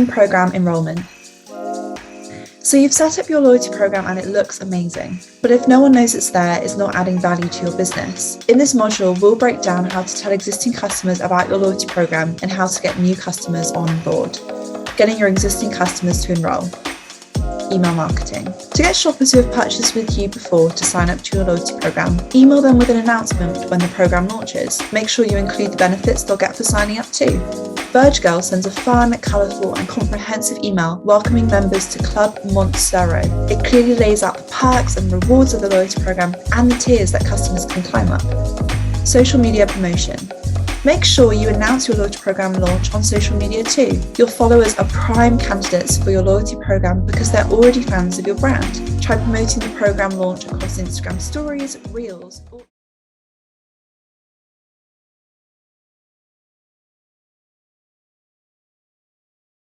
Program enrollment. So you've set up your loyalty program and it looks amazing, but if no one knows it's there, it's not adding value to your business. In this module, we'll break down how to tell existing customers about your loyalty program and how to get new customers on board. Getting your existing customers to enroll. Email marketing. To get shoppers who have purchased with you before to sign up to your loyalty program, email them with an announcement when the program launches. Make sure you include the benefits they'll get for signing up too. Verge Girl sends a fun, colourful and comprehensive email welcoming members to Club Monstero. It clearly lays out the perks and rewards of the loyalty program and the tiers that customers can climb up. Social media promotion. Make sure you announce your loyalty program launch on social media too. Your followers are prime candidates for your loyalty program because they're already fans of your brand. Try promoting the program launch across Instagram stories, Reels, or